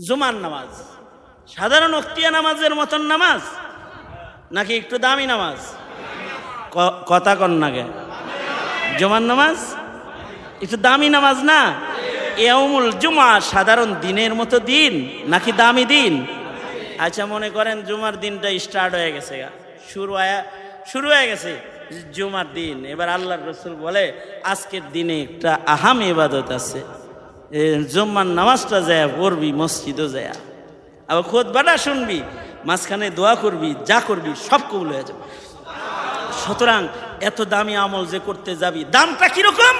জুমার নামাজ সাধারণ ওয়াক্তিয়া নামাজের মতন নামাজ নাকি একটু দামি নামাজ? কথা কন নাগে, জুমার নামাজ একটু দামি নামাজ না? ইয়াউমুল জুমা সাধারণ দিনের মতো দিন নাকি দামি দিন? আচ্ছা, মনে করেন জুমার দিনটা স্টার্ট হয়ে গেছে, শুরু হয়ে গেছে জুমার দিন। এবার আল্লাহর রাসূল বলে আজকের দিনে একটা আহাম ইবাদত আছে, জুম্মার নামাজটা যায় পড়বি, মসজিদও যায়, আবার খুতবাটা শুনবি, মাঝখানে দোয়া করবি, যা করবি সব কবুল হয়ে যাবে। সুতরাং এত দামি আমল যে করতে যাবি, দামটা কিরকম?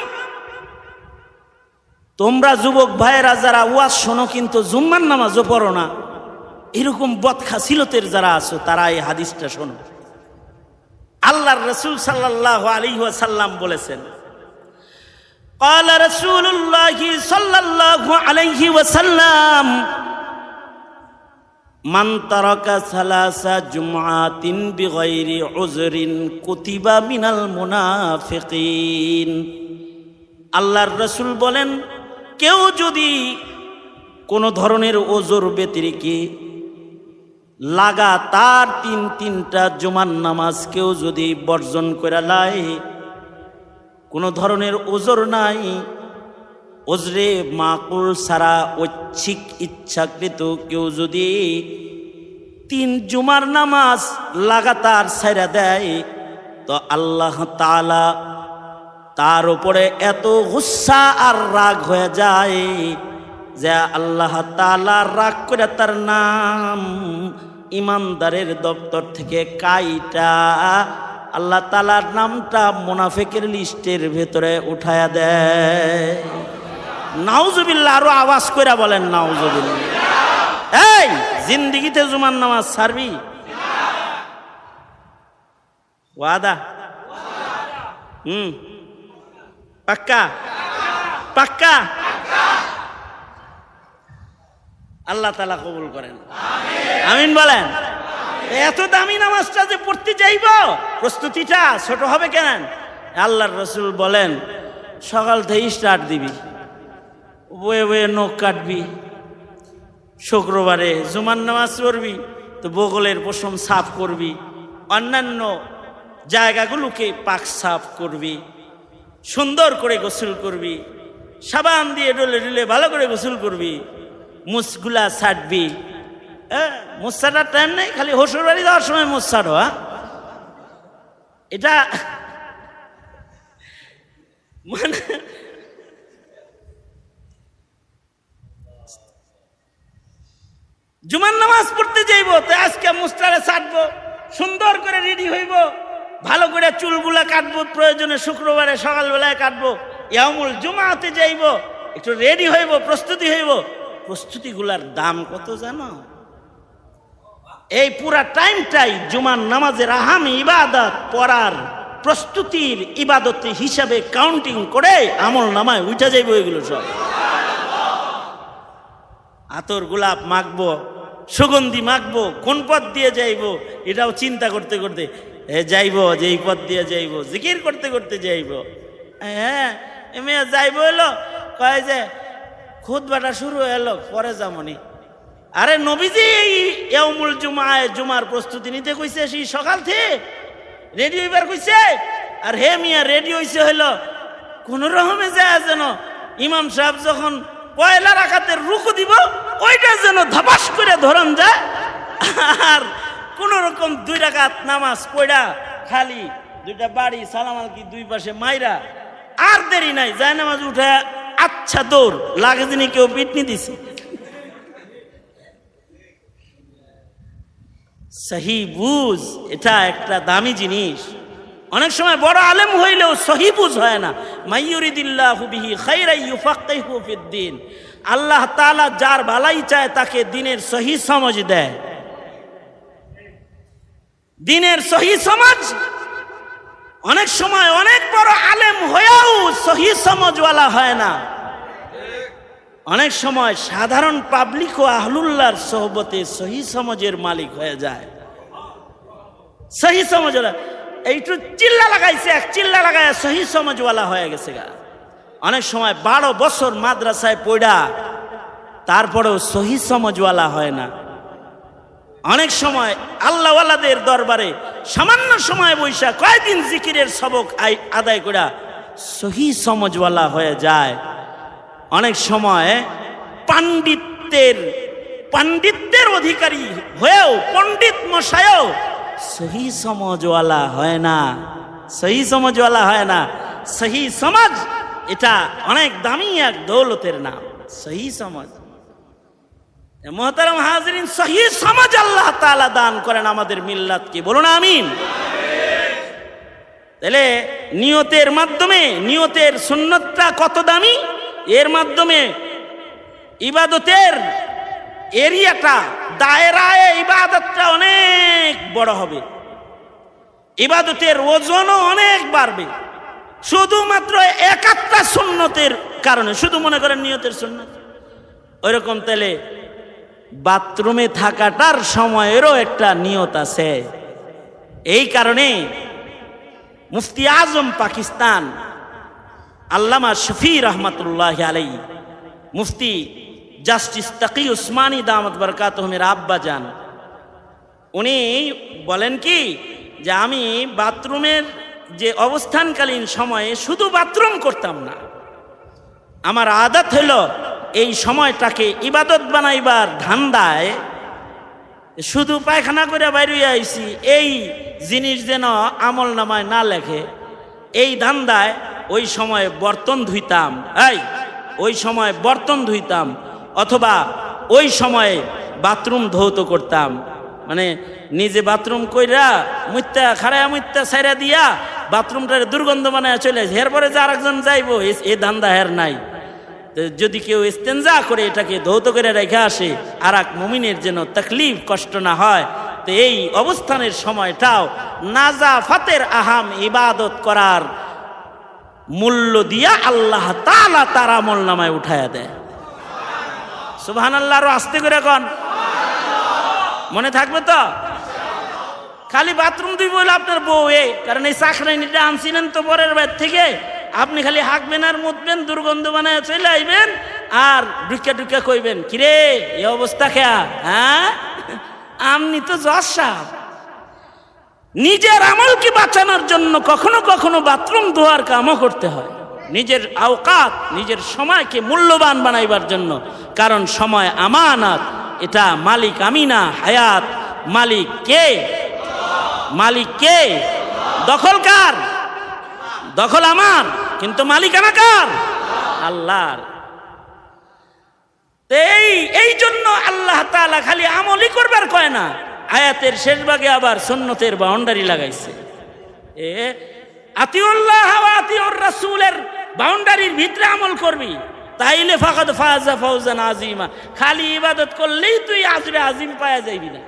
তোমরা যুবক ভাইয়েরা যারা ওয়াজ শোনো কিন্তু জুম্মার নামাজও পড়ো না, এরকম বদখাসিলতের যারা আছো তারা এই হাদিসটা শোনো। আল্লাহর রাসূল সাল্লাল্লাহু আলাইহি ওয়াসাল্লাম বলেছেন, قال رسول الله صلى الله عليه وسلم من ترك ثلاث جمعات بغير عذر كتب من المنافقين। আল্লাহর রাসূল বলেন, কেউ যদি কোন ধরনের ওজর ব্যতিরেকে লাগাতার তিনটা জুমার নামাজ কেউ যদি বর্জন করে লাই, কোনো ধরনের ওজর নাই, ওজরে মাকুল সারা ঐচ্ছিক ইচ্ছাকৃত কেউ যদি 3 জুমার নামাজ লাগাতার ছাইরা দেয়, তো আল্লাহ তাআলা তার উপরে এত গুসা আর রাগ হয়ে যায় যে আল্লাহ তাআলা রাগ করে তার নাম ইমানদারের দপ্তর থেকে কাইটা আল্লাহ তাআলার নামটা মুনাফিকের লিস্টের ভেতরে উঠায়া দেয়। নাউজুবিল্লাহ, আরো আওয়াজ করে বলেন নাউজুবিল্লাহ। এই জিন্দেগিতে জুমার নামাজ ছাড়বি? ওয়াদা? পাক্কা? পাক্কা? আল্লাহ তাআলা কবুল করেন, আমিন বলেন। এত দামি নামাজটা যে পড়তে যাইব, প্রস্তুতিটা ছোট হবে কেন? আল্লাহর রাসূল বলেন, সকাল থেকে স্টার্ট দিবি, বয়ে বয়ে নখ কাটবি, শুক্রবারে জুমার নামাজ পড়বি তো বগলের পশম সাফ করবি, অন্যান্য জায়গাগুলোকে পাক সাফ করবি, সুন্দর করে গোসল করবি, সাবান দিয়ে ডলে ডলে ভালো করে গোসল করবি, মুছগুলা ছাড়বি। মুছাটার টাইম নেই, খালি হসুর বাড়ি যাওয়ার সময় মুছাড়ো। এটা মানে জুমার নামাজ পড়তে যাইব, তো আজকে মুছটারে ছাড়বো, সুন্দর করে রেডি হইব, ভালো করে চুলগুলা কাটবো, প্রয়োজনে শুক্রবারে সকালবেলায় কাটবো, ইয়াউমুল জুমাতে যাইব, একটু রেডি হইব, প্রস্তুতি হইব। প্রস্তুতিগুলার দাম কত জানো? এই পুরা টাইমটাই জুমার নামাজের আহাম ইবাদত পড়ার প্রস্তুতির ইবাদত হিসাবে কাউন্টিং করে আমল নামায় উঠা যাইব। এগুলো সব আতর গোলাপ মাখবো, সুগন্ধি মাখবো, কোন পথ দিয়ে যাইব এটাও চিন্তা করতে করতে যাইব, যে এই পথ দিয়ে যাইব, জিকির করতে করতে যাইব। হ্যাঁ, মেয়ে যাইব এলো, কয় যে খুতবাটা শুরু হলো, পরে যামনি। আরে নবীজি ইয়াউমুল জুমায় জুমার প্রস্তুতি নিতে কইছে, সেই সকাল থেকে রেডি হইবার কইছে। আর হে মিয়া রেডি হইছে হইলো কোন রকমে যায় যেন ইমাম সাহেব যখন পয়লা রাকাতের রুকু দিব ওইটা যেন ধপাস করে ধরন যায়, আর কোন রকম 2 রাকাত নামাজ পড়া খালি 2টা বাড়ি সালাম আলকি 2 পাশে মাইরা, আর দেরি নাই, যায় নামাজ উঠে আচ্ছা দৌড় লাগে যিনি কেউ পিটনি দিছে। সহি বুঝ, এটা একটা দামি জিনিস। অনেক সময় বড় আলেম হইলেও সহি বুঝ হয় না। মাইয়ুরিদিল্লাহু বিহি খাইরান ইউফাক্কিহু ফিদ্দিন, আল্লাহ তাআলা যার ভালাই চায় তাকে দিনের সহি সমঝ দেয়। দিনের সহি সমঝ অনেক সময় অনেক বড় আলেম হয়েও সহি সমঝওয়ালা হয় না। অনেক সময় সাধারণ পাবলিক ও আহলুল্লাহর সোহবতে সহি সমঝের মালিক হয়ে যায়। সহি সমঝওয়ালা এইটু চিল্লা লাগাইছে, এক চিল্লা লাগায় সহি সমঝওয়ালা হয়ে গেছে গা। অনেক সময় 12 বছর মাদ্রাসায় পড়া তারপরেও সহি সমঝওয়ালা হয় না। অনেক সময় আল্লাহওয়ালাদের দরবারে সামান্য সময় বৈশা কয়েকদিন জিকিরের সবক আদায় করে সহি সমঝওয়ালা হয়ে যায়। অনেক সময় পাণ্ডিত্যের অধিকারী হয়েও পণ্ডিত মশাইও সহি সমঝওয়ালা হয় না, সহি সমঝওয়ালা হয় না। সহি সমাজ এটা অনেক দামি এক দৌলতের নাম, সহি সমাজ। মোহতারাম হাজরিন, সহি সমাজ আল্লাহ তাআলা দান করেন আমাদের মিল্লাতকে, বলুন আমিন। তাহলে নিয়তের মাধ্যমে, নিয়তের সুন্নতটা কত দামি, এর মাধ্যমে ইবাদতের এরিয়াটা, দায়রায়ে ইবাদতটা অনেক বড় হবে, ইবাদতের ওজনও অনেক বাড়বে। শুধুমাত্র একাত্তা সুন্নতের কারণে, শুধু মনে করেন নিয়তের সুন্নত, ওইরকম তাহলে বাথরুমে থাকাটার সময়েরও একটা নিয়ত আছে। এই কারণে মুফতি আজম পাকিস্তান আল্লামা শফি রহমতুল্লাহ আলাই, মুফতি জাস্টিস তাকি উসমানী দামত বরকাতুহুমের আব্বা যান, উনি বলেন কি যে আমি বাথরুমের যে অবস্থানকালীন সময়ে শুধু বাথরুম করতাম না, আমার আদত হলো এই সময়টাকে ইবাদত বানাইবার ধান্দায়, শুধু পায়খানা করে বাইরে আইছি এই জিনিস যেন আমল নামায় না লেখে, এই ধান্দায় ওই সময় বর্তন ধুইতাম, ওই সময় বর্তন ধুইতাম, অথবা ওই সময়ে বাথরুম ধৌত করতাম। মানে নিজে বাথরুম কইরা মুত্তা খাড়ায়া মুত্তা সাইরা দিয়া বাথরুমটার দুর্গন্ধ বানায় চলে আসে, এরপরে যে আরেকজন যাইবো এ ধান্দা হের নাই। যদি কেউ ইস্তেঞ্জা করে এটাকে ধৌত করে রেখে আসে, আর এক মুমিনের যেন তকলিফ কষ্ট না হয়, তো এই অবস্থানের সময়টাও নাজাফাতের আহাম ইবাদত করার মূল্য দিয়া আল্লাহ তাআলা তার আমল নামায় উঠায়া দেয়। সুবহানাল্লাহ, আরো আস্তে করে কোন, মনে থাকবে তো? খালি বাথরুম দুই বলে আপনার বউ, কারণ এই চাকরাইনিটা আনছিলেন তো পরের বাইর থেকে, আপনি খালি হাঁকবেন আর মুতবেন, দুর্গন্ধ বানায় চলে আইবেন, আর ঢুকা ঢুকা কইবেন কিরে এই অবস্থা খেয়া, হ্যাঁ আমনি তো জজ সাহেব। নিজের আমলকে বাঁচানোর জন্য কখনো কখনো বাথরুম ধোয়ার কামও করতে হয়, নিজের আওকাত, নিজের সময়কে মূল্যবান বানাইবার জন্য। কারণ সময় আমানত, এটা মালিক আমি না, হায়াত মালিক কে? মালিক কে? দখল কার? দখল আমার, কিন্তু মালিকানা কার? আল্লাহর। এই জন্য আল্লাহ তাআলা খালি আমলই করবার কয় না, আয়াতের শেষ ভাগে আবার সুন্নতের বাউন্ডারি লাগাইছে। আতিউল্লাহ ওয়া আতিউর রাসূলের বাউন্ডারির ভিতরে আমল করবি, তাইলে ফাকাদ ফাজা ফাওজান আযীমা। খালি ইবাদত করলেই তুই আজরে আযীম পাওয়া যাইবি না।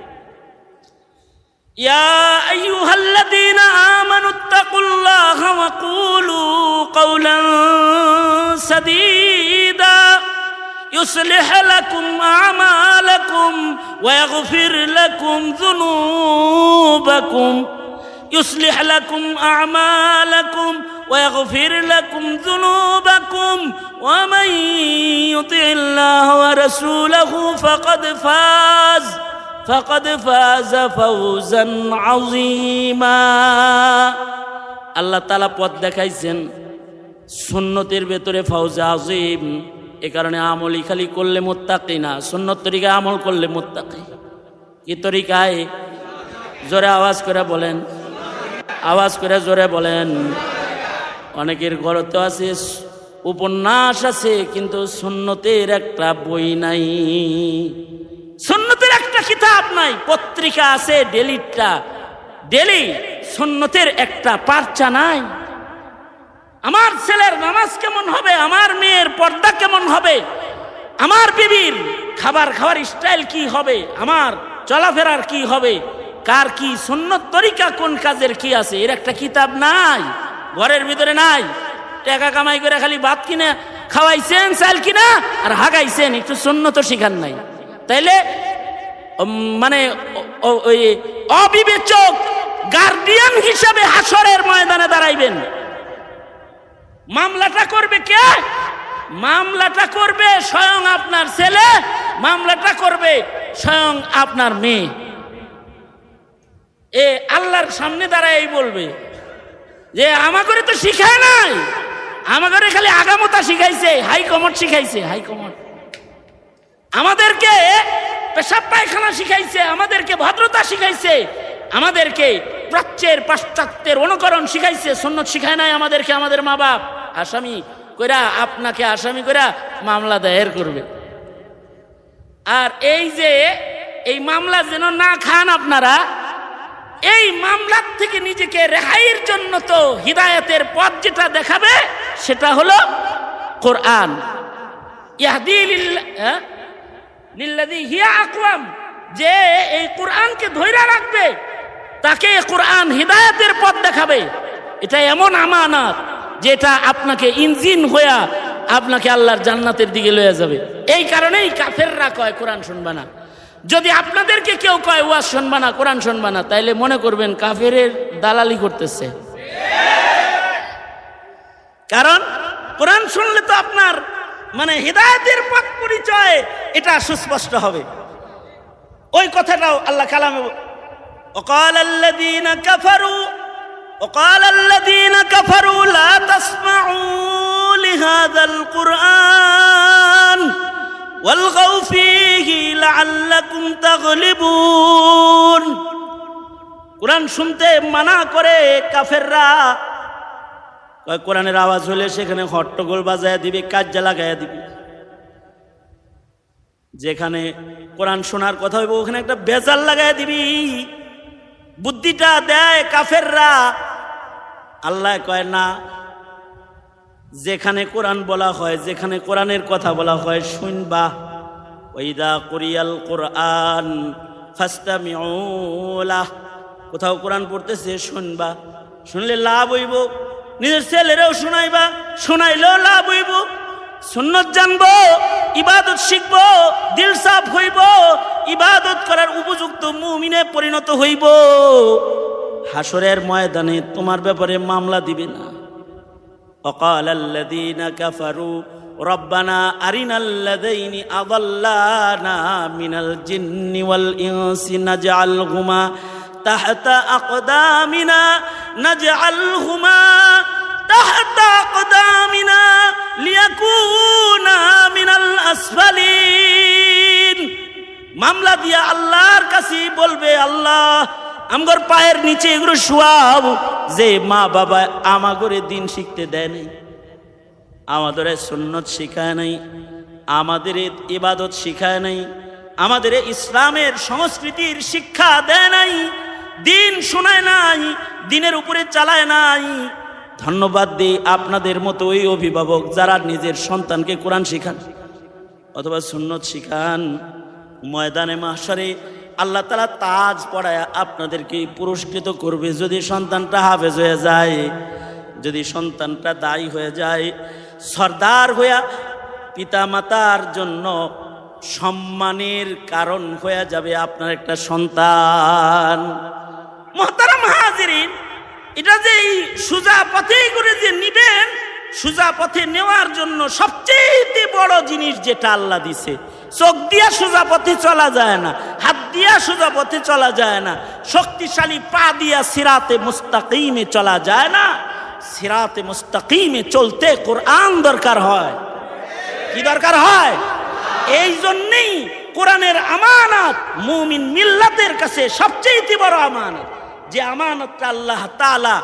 ইয়া আইয়ুহাল্লাযীনা আমানুত্তাকুল্লাহা ওয়া কুলু কাওলান সাদীদা يصلح لكم أعمالكم ويغفر لكم ذنوبكم يصلح لكم أعمالكم ويغفر لكم ذنوبكم ومن يطع الله ورسوله فقد فاز فوزا عظيما। আল্লাহ তাআলা পথ দেখাইছেন সুন্নতের ভেতরে ফাউজে আযীম। এ কারণে আমলই খালি করলে মুত্তাকি না, সুন্নত তরিকায় আমল করলে মুত্তাকি। কি তরিকায়? জোরে আওয়াজ করে বলেন, আওয়াজ করে জোরে বলেন। অনেকের ঘরে তো আছে উপন্যাস আছে, কিন্তু সুন্নতের একটা বই নাই, সুন্নতের একটা কিতাব নাই। পত্রিকা আছে ডেলি, সুন্নতের একটা পার্চা নাই। আমার ছেলের নামাজ কেমন হবে, আমার মেয়ের পর্দা কেমন হবে, আমার বিবির খাবার খাওয়ার স্টাইল কি হবে, আমার চলাফেরার কি হবে, কার কি সুন্নত তরিকা, কোন কাজের কি আছে, এর একটা কিতাব নাই, ঘরের ভিতরে নাই। টাকা কামাই করে খালি ভাত কিনে খাওয়াইছেন, চাল কিনা আর হাগাইছেন, একটু সুন্নত শিখান নাই। তাইলে মানে ওই অবিবেচক গার্ডিয়ান হিসাবে হাসরের ময়দানে দাঁড়াইবেন। মামলাটা করবে কে? মামলাটা করবে স্বয়ং আপনার ছেলে, মামলাটা করবে স্বয়ং আপনার মেয়ে। এ আল্লাহর সামনে দাঁড়াই বলবে যে আমাকে তো শিখায় নাই, আমাকে খালি আগামতা শিখাইছে, হাইকমোড শিখাইছে, হাইকমোড আমাদেরকে পেশাব পায়খানা শিখাইছে, আমাদেরকে ভদ্রতা শিখাইছে, আমাদেরকে প্রাচ্যের পাশ্চাত্যের অনুকরণ শিখাইছে, সুন্নত শিখায় নাই আমাদেরকে। আমাদের মা বাপ আসামি কইরা আপনাকে আসামি কইরা মামলা দায়ের করবে। আর এই যে এই মামলা যেন না খান আপনারা, এই মামলার থেকে নিজেকে রেহাইয়ের জন্য তো হিদায়াতের পথ যেটা দেখাবে সেটা হলো কোরআন। ইয়াহদি লিল্লাযী হিয়া আকওয়াম, যে এই কোরআনকে ধইরা রাখবে তাকে কোরআন হিদায়াতের পথ দেখাবে। এটা এমন আমানত যেটা আপনাকে ইঞ্জিন হইয়া আপনাকে আল্লাহর জান্নাতের দিকে লয়ে যাবে। এই কারণেই কাফেররা কয় কোরআন শুনবা না। যদি আপনাদেরকে কেউ কয় ওয়াজ শুনবা না, কোরআন শুনবা না, তাইলে মনে করবেন কাফেরের দালালি করতেছে। কারণ কোরআন শুনলে তো আপনার মানে হিদায়াতের পথ পরিচয় এটা সুস্পষ্ট হবে। ওই কথাটাও আল্লাহ কালামে وقال الذين كفروا لا تسمعوا لهذا القرآن والغوا فيه لعلكم تغلبون। কোরআন শুনতে মানা করে কাফেররা, কোরআনের আওয়াজ হলে সেখানে হট্টগোল বাজায় দিবে, কাজ্জা লাগাইয়া দিবে। যেখানে কোরআন শোনার কথা হইব ওখানে একটা বেজাল লাগাইয়া দিবি, বুদ্ধিটা দেয় কাফেররা। আল্লাহ কয় না, যেখানে কোরআন বলা হয়, যেখানে কোরআনের কথা বলা হয় শুনবা। ওয়াইদা কুরিয়াল কোরআন ফাসতামিউ লাহ, কোথাও কোরআন পড়তেছে শুনবা, শুনলে লাভ হইব। নিজের ছেলেরাও শোনাইবা, শোনাইলেও লাভ হইব। সুন্নত জানবো, ইবাদত শিখবো, দিল সাফ হইব, ইবাদত করার উপযুক্ত মুমিনে পরিণত হইব। হাসরের ময়দানে তোমার ব্যাপারে মামলা দিবে না। وقال الذين كفروا ربنا أرنا الذين أضلانا من الجن والإنس نجعلهما تحت أقدامنا تحت أقدامنا ليكونا من الأسفلين। মামলা দিয়া আল্লাহর কাছে বলবে, আল্লাহ আমগর পায়ের নিচে এগুলো শুয়াব। যে মা বাবা আমাগরে দিন শিখতে দেয় নাই, আমাদের সুন্নত শিখায় নাই, আমাদের ইবাদত শিখায় নাই, আমাদের ইসলামের সংস্কৃতির শিক্ষা দেয় নাই, দিন শোনায় নাই, দিনের উপরে চালায় নাই। ধন্যবাদ দিই আপনাদের মতো ওই অভিভাবক যারা নিজের সন্তানকে কোরআন শিখান অথবা সুন্নত শিখান। ময়দানে মাহশরে আল্লাহ তাআলা তাজ পড়ায় আপনাদেরকে পুরস্কৃত করবে। যদি সন্তানটা হাফেজ হয়ে যায়, যদি সন্তানটা দায়ী হয়ে যায়, সর্দার হইয়া পিতা মাতার জন্য সম্মানের কারণ হয়ে যাবে আপনার একটা সন্তান। মুহতারাম হাজিরিন, এটা যে সোজা পথে করে যে নিবেন, সোজা পথে নেওয়ার জন্য সবচেয়ে বড় জিনিস যেটা আল্লাহ দিছে, চোখ দিয়া সোজা পথে চলা যায় না, হাত দিয়া সোজা পথে চলা যায় না, শক্তিশালী পা দিয়া সিরাতে মুস্তাকিমে চলা যায় না। সিরাতে মুস্তাকিমে চলতে কোরআন দরকার হয়। কি দরকার হয়? এই জন্যই কোরআনের আমানত মুমিন মিল্লাতের কাছে সবচেয়ে বড় আমানত। যে আমানতটা আল্লাহ তাআলা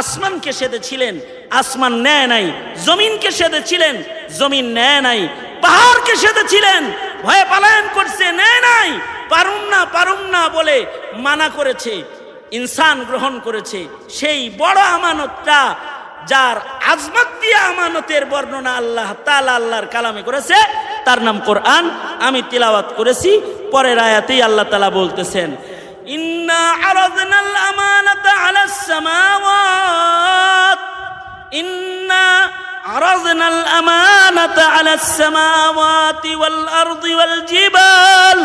আসমানকে সেধেছিলেন, আসমান নেয় নাই, জমিনকে সেধেছিলেন, জমিন নেয় নাই, পাহাড়কে সেধেছিলেন, ভয়ে পালায়ন করছে, নেয় নাই, পারুম না বলে মানা করেছে, ইনসান গ্রহণ করেছে। সেই বড় আমানতটা যার আজমত দিয়ে আমানতের বর্ণনা আল্লাহ তাআলা আল্লাহর কালামে করেছে, তার নাম কোরআন। আমি তিলাওয়াত করেছি, পরের আয়াতেই আল্লাহ তাআলা বলতেছেন, ইন্না আরাদনাল আমানাতা আলাস সামাওয়াত, ইন্না আরাদনাল আমানাতা আলাস সামাওয়াতি ওয়াল আরদি ওয়াল জিবাল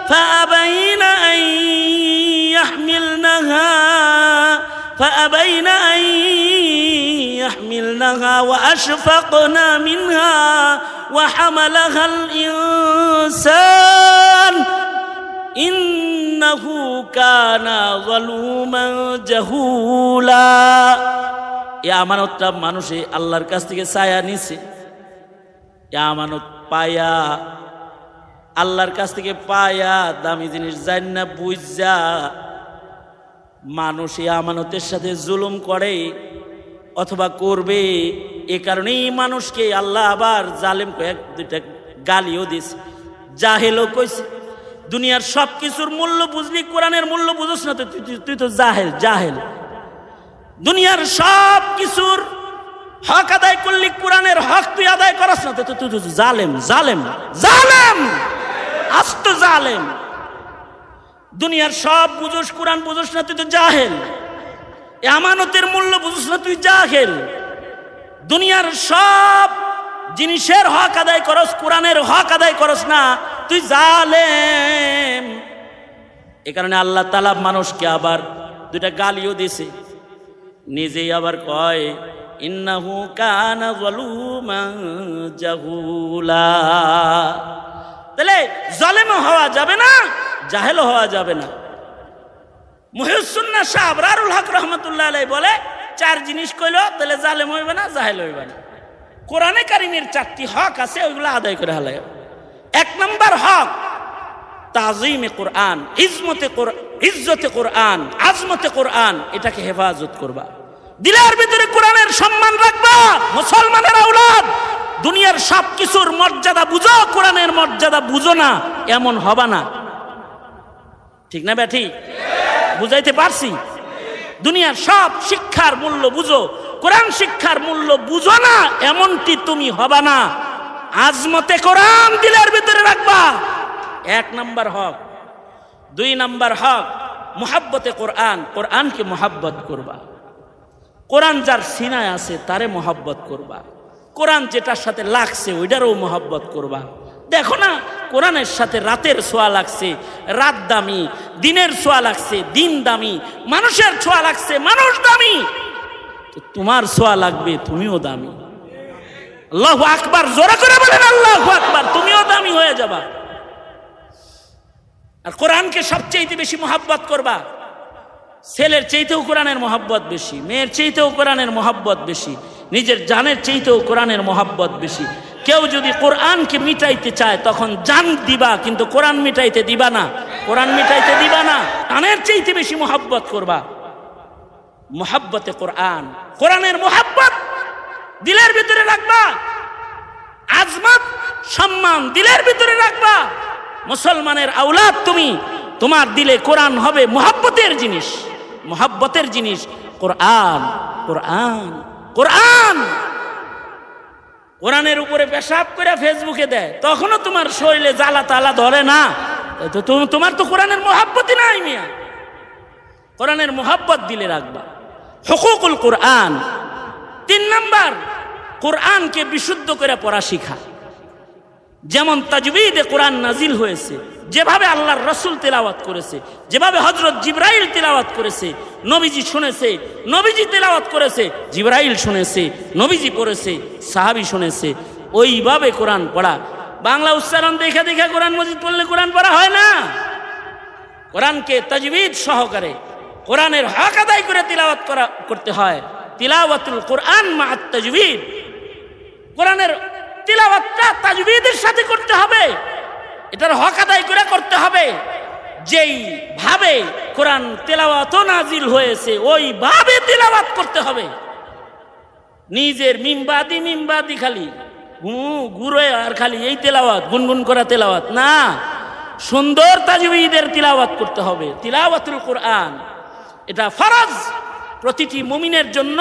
ফাআবাইনা আন ইয়াহমিলনাহা كرهها وأشفقنا منها وحملها الإنسان إنه كان ظلوما جهولا এই আমানতটা মানুষে আল্লাহর কাছ থেকে ছায়া নিছে এই আমানত পায়া আল্লাহর কাছ থেকে পায়া দামি জিনিস জান্না বুঝা মানুষ এই আমানতের সাথে জুলুম করে অথবা করবে। এ কারণেই মানুষকে আল্লাহ আবার জালেম কয়েক দুইটা গালিও দিছে, জাহেলও কইছে। দুনিয়ার সব কিছুর মূল্য বুঝলি, কোরআনের মূল্য বুঝছ না, তুই তো জাহেল। জাহেল দুনিয়ার সব কিছুর হক আদায় করলি, কোরআনের হক তুই আদায় করস না, তুই তো জালেম। জালেম জালেম আস্ত জালেম। দুনিয়ার সব বুঝোস, কোরআন বুঝোস না, তুই তো জাহেল। আমানতের মূল্য বুঝোস না, তুই জাহেল। দুনিয়ার সব জিনিসের হক আদায় করস, কোরআনের হক আদায় করস না, তুই জালেম। এ কারণে আল্লাহ তাআলা মানুষকে আবার দুইটা গালিও দিছে, নিজেই আবার কয় ইন্নাহু কানা যালুমান জাহুলা। তাহলে জালেম হওয়া যাবে না, জাহেলও হওয়া যাবে না। মুহিউস-সুন্নাহ শাহ আবরারুল হক রহমাতুল্লাহ আলাইহি বলে চার জিনিস কইলো, তাহলে জালেম হইবে না, জাহেল হইবে না। কোরআনে কারিমের চারটি হক আছে, ওইগুলো আদায় করে হালাই। এক নম্বর হক তাজিমে কোরআন, ইজ্জতে কোরআন, আজমতে কোরআন, এটাকে হেফাজত করবা। দিলের ভিতরে কোরআনের সম্মান রাখবা। মুসলমানের আওলাদ, দুনিয়ার সব কিছুর মর্যাদা বুঝো, কোরআনের মর্যাদা বুঝো না, এমন হবা না। ঠিক না ব্যাঠি? বুঝাইতে পারছি? দুনিয়ার সব শিক্ষার মূল্য বুঝো, কোরআন শিক্ষার মূল্য বুঝো না, এমনটি তুমি হবা না। আজমতে কোরআন দিলের ভিতরে রাখবা, এক নম্বর হক। দুই নম্বর হক মুহাব্বতে কোরআন, কোরআনকে মুহাব্বত করবা। কোরআন যার সিনায় আছে তারে মুহাব্বত করবা। কোরআন যেটার সাথে লাগছে ওইটারও মুহাব্বত করবা। দেখো না, কোরআনের সাথে রাতের ছোঁয়া লাগছে, রাত দামি। দিনের ছোঁয়া লাগছে, দিন দামি। মানুষের ছোঁয়া লাগছে, মানুষ দামি। তো তোমার ছোঁয়া লাগবে, তুমিও দামি। আল্লাহু আকবার, জোরে করে বলেন আল্লাহু আকবার, তুমিও দামি হয়ে যাবা। আর কোরআনকে সবচেয়ে বেশি মুহাব্বত করবা। ছেলের চাইতেও কোরআনের মুহাব্বত বেশি, মেয়ের চাইতেও কোরআনের মুহাব্বত বেশি, নিজের জানের চাইতেও কোরআনের মুহাব্বত বেশি। কেউ যদি কোরআনকে মিটাইতে চায় তখন জান দিবা, কিন্তু কোরআন মিটাইতে দিবা না। কোরআন মিটাইতে দিবা না, জানের চাইতে বেশি মুহাব্বত করবা। মুহাব্বতে কোরআন, কোরআনের মুহাব্বত দিলের ভিতরে রাখবা। আজমত, সম্মান দিলের ভিতরে রাখবা। মুসলমানের আওলাদ তুমি, তোমার দিলে কোরআন হবে মুহাব্বতের জিনিস, মুহাব্বতের জিনিস। কোরআন, কোরআন, কোরআন। কোরআনের উপরে পেশাব করে ফেসবুকে দেয়, তখনও তোমার শরীরে জ্বালা তালা ধরে না। তোমার তো কোরআনের মুহাব্বতই নাই মিয়া। কোরআনের মুহাব্বত দিলে রাখবা। হুকুকুল কোরআন, তিন নাম্বার কোরআনকে বিশুদ্ধ করে পড়া শিখা। যেমন তাজবিদে কোরআন নাজিল হয়েছে, যেভাবে আল্লাহর রাসূল তেলাওয়াত করেছে, যেভাবে হযরত জিবরাইল তেলাওয়াত করেছে, নবীজি শুনেছে, নবীজি তেলাওয়াত করেছে, জিবরাইল শুনেছে, নবীজি পড়েছে, সাহাবী শুনেছে, ওইভাবে কোরআন পড়া। বাংলা উচ্চারণ দেখে দেখে কোরআন মজিদ পড়লে কোরআন পড়া হয় না। কোরআনকে তাজবিদ সহকারে কোরআনের হক আদায় করে তিলাওয়াত করতে হয়। তিলাওয়াতুল কোরআন মা'আত তাজবিদ, কোরআনের তিলাওয়াতটা তাজবিদের সাথে করতে হবে। এটার হক আদায় করে করতে হবে। যেই ভাবে কোরআন তেলাওয়াত নাজিল হয়েছে ওইভাবে তিলাওয়াত করতে হবে। নিজের মিমবাদি খালি ঘুরে আর খালি এই তেলাওয়াত, গুনগুন করা তেলাওয়াত না, সুন্দর তাজবিদের তিলাওয়াত করতে হবে। তিলাওয়াতুল কোরআন এটা ফরজ, প্রতিটি মুমিনের জন্য।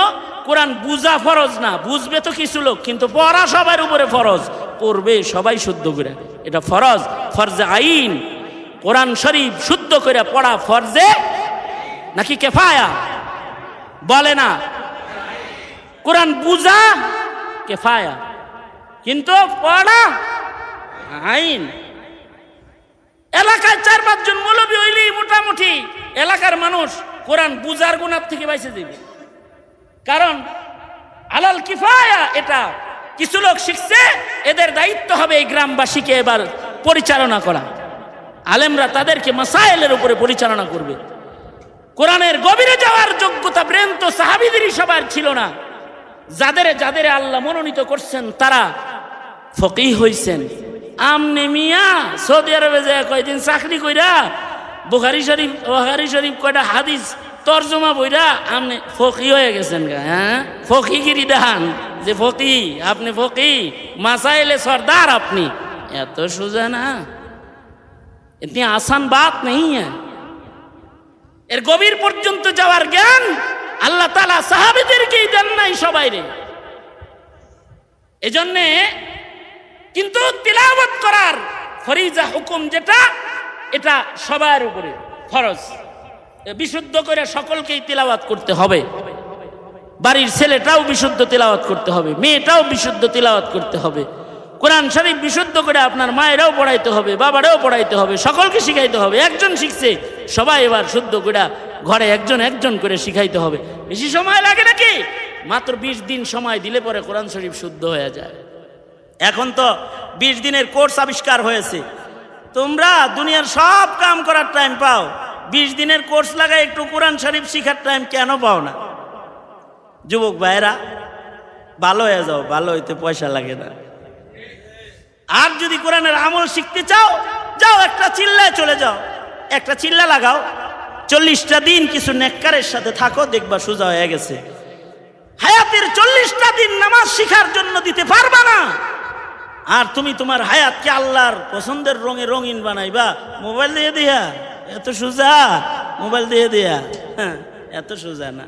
কোরআন বুঝা ফরজ না, বুঝবে তো কিছু লোক, কিন্তু পড়া সবার উপরে ফরজ, পড়বে সবাই শুদ্ধ করে, এটা ফরজ, ফরজে আইন। কোরআন শরীফ শুদ্ধ করে পড়া ফরজে নাকি কিফায়া? বলে না। কোরআন বুঝা কিফায়া, কিন্তু পড়া আইন। এলাকায় 4-5 জন মৌলবী হইলি মোটামুটি এলাকার মানুষ কোরআন বুঝার গুণার থেকে বাইসে দিবে। কারণ আলাল কিফায়া, এটা কিছু লোক শিখছে, এদের দায়িত্ব হবে এই গ্রামবাসীকে এবার পরিচালনা করা। আলেমরা তাদেরকে মাসাইলের উপরে পরিচালনা করবে। কোরআনের গভীরে যাওয়ার যোগ্যতা ব্রেন তো সাহাবীদেরই সবার ছিল না। যাদের আল্লাহ মনোনীত করছেন তারা ফকিহ হইছেন। আমনে মিয়া সৌদি আরবে যায় কয়দিন চাকরি কইরা বুখারী শরীফ কয়টা হাদিস তর্জমা বইরা আপনি ফকি হয়ে গেছেন গা। হ্যাঁ, ফকিগিরি দেখান যে ফকি, আপনি ফকি, মাসাইলে সর্দার আপনি। এত সোজা না, ইতনি আসান বাত নেই। এর গভীর পর্যন্ত যাওয়ার জ্ঞান আল্লাহ তাআলা সাহাবীদেরকেই দেন নাই সবাইরে। এজন্যে কিন্তু তিলাওয়াত করার ফরিজা হুকুম যেটা, এটা সবার উপরে ফরজ। বিশুদ্ধ করে সকলকেই তিলাওয়াত করতে হবে। বাড়ির ছেলেটাও বিশুদ্ধ তিলাওয়াত করতে হবে, মেয়েটাও বিশুদ্ধ তিলাওয়াত করতে হবে। কোরআন শরীফ বিশুদ্ধ করে আপনার মায়েরাও পড়াইতে হবে, বাবারাও পড়াইতে হবে, সকলকে শিখাইতে হবে। একজন শিখছে, সবাই এবার শুদ্ধ করে ঘরে একজন করে শিখাইতে হবে। বেশি সময় লাগে নাকি? মাত্র 20 দিন সময় দিলে পরে কোরআন শরীফ শুদ্ধ হয়ে যায়। এখন তো 20 দিনের কোর্স আবিষ্কার হয়েছে। তোমরা দুনিয়ার সব কাম করার টাইম পাও, 20 দিনের কোর্স লাগায় একটু কোরআন শরীফ শিখার টাইম কেন পাও না? যুবক ভাইরা, ভালো হয়ে যাও, ভালো হইতে পয়সা লাগে না। আর যদি কোরআনের আমল শিখতে চাও, যাও একটা চিল্লায় চলে যাও, একটা চিল্লা লাগাও, 40টা দিন কিছু নেককারের সাথে থাকো, দেখবা সোজা হয়ে গেছে। হায়াতের 40টা দিন নামাজ শিখার জন্য দিতে পারবা না, আর তুমি তোমার হায়াতকে আল্লাহর পছন্দের রঙে রঙিন বানাইবা মোবাইল দিয়ে দিয়া। এত সোজা? মোবাইল দিয়ে দিয়া? হ্যাঁ, এত সোজা না।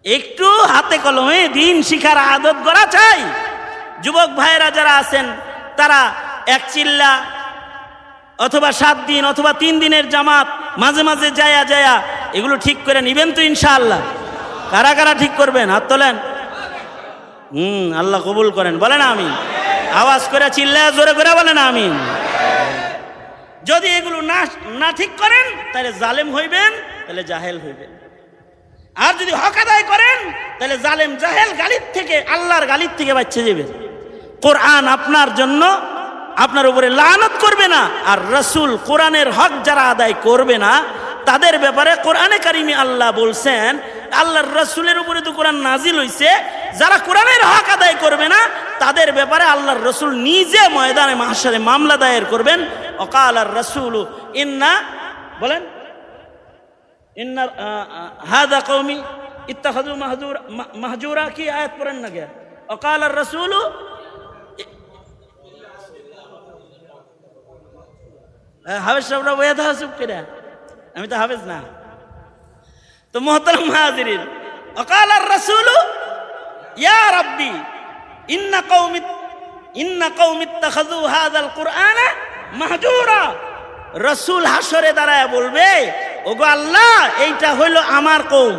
একটু হাতে কলমে দিন শিখার আদত করা চাই। যুবক ভাইয়েরা যারা আছেন তারা এক চিল্লা অথবা 7 দিন অথবা 3 দিনের জামাত মাঝে মাঝে যায়া এগুলো ঠিক করে নিবেন তো ইনশাআল্লাহ? কারা কারা ঠিক করবেন? হাত তোলেন। আল্লাহ কবুল করেন, বলেন আমিন। আওয়াজ করে চিল্লা জোরে করে বলেন আমিন। যদি এগুলো না ঠিক করেন তাহলে জালেম হইবেন, তাহলে জাহেল হইবেন। আর যদি হক আদায় করেন তাহলে জালেম জাহেল গালির থেকে, আল্লাহর গালির থেকে বাঁচতে যাবেন। কোরআন আপনার জন্য আপনার উপরে লানত করবে না, আর রাসূল কোরআনের হক যারা আদায় করবে না তাদের ব্যাপারে কোরআনে কারিমে আল্লাহ বলছেন, আল্লাহর রাসূলের উপরে তো কোরআন নাজিল হইছে, যারা কোরআনের হক আদায় করবে না তাদের ব্যাপারে আল্লাহর রাসূল নিজে ময়দানে মাহশারে মামলা দায়ের করবেন। ওয়াকালার রাসূলু ইন্না, বলেন ইন্না হাযা কওমি ইত্তাখাযু মাহজুরা, কি আয়াত পড়েন না কে? ওয়াকালার রাসূলু, হাফেজ সাহেবরা বইয়া থা চুপ করে, আমি তো হাফেজ না। তো মুহতারাম হাজিরিন, ওয়াকালার রাসূলু ইয়া রাব্বি ইন্না কওমি ইত্তাখাযু হাযাল কুরআনা মাহজুরা। রাসূল হাসরে দাঁড়ায় বলবে, ওগো আল্লাহ, এইটা হইল আমার কওম,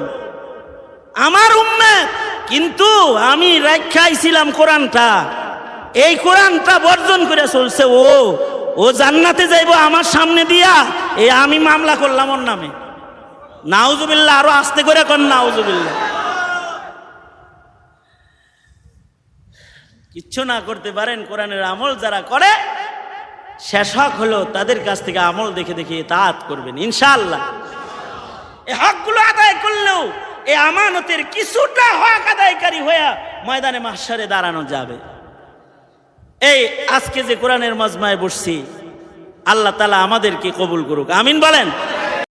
আমার উম্মত, কিন্তু আমি রাখাইছিলাম কোরআনটা, এই কোরআনটা বর্জন করে চলছে। ও জান্নাতে যাইব আমার সামনে দিয়া, এই আমি মামলা করলাম ওর নামে। নাউজুবিল্লাহ, আরো আস্তে করে কর নাউজুবিল্লাহ। কিচ্ছু না করতে পারেন, কোরআনের আমল যারা করে শেষ হক হলো তাদের কাছ থেকে আমল দেখে দেখে ইতাআত করবেন ইনশাআল্লাহ। এই হকগুলো আদায় করলেও এই আমানতের কিছুটা হক আদায়কারী হয়ে ময়দানে মাহশারে দাঁড়ানো যাবে। এই আজকে যে কোরআনের মাজমায় বসছি, আল্লাহ তাআলা আমাদেরকে কবুল করুক, আমিন বলেন।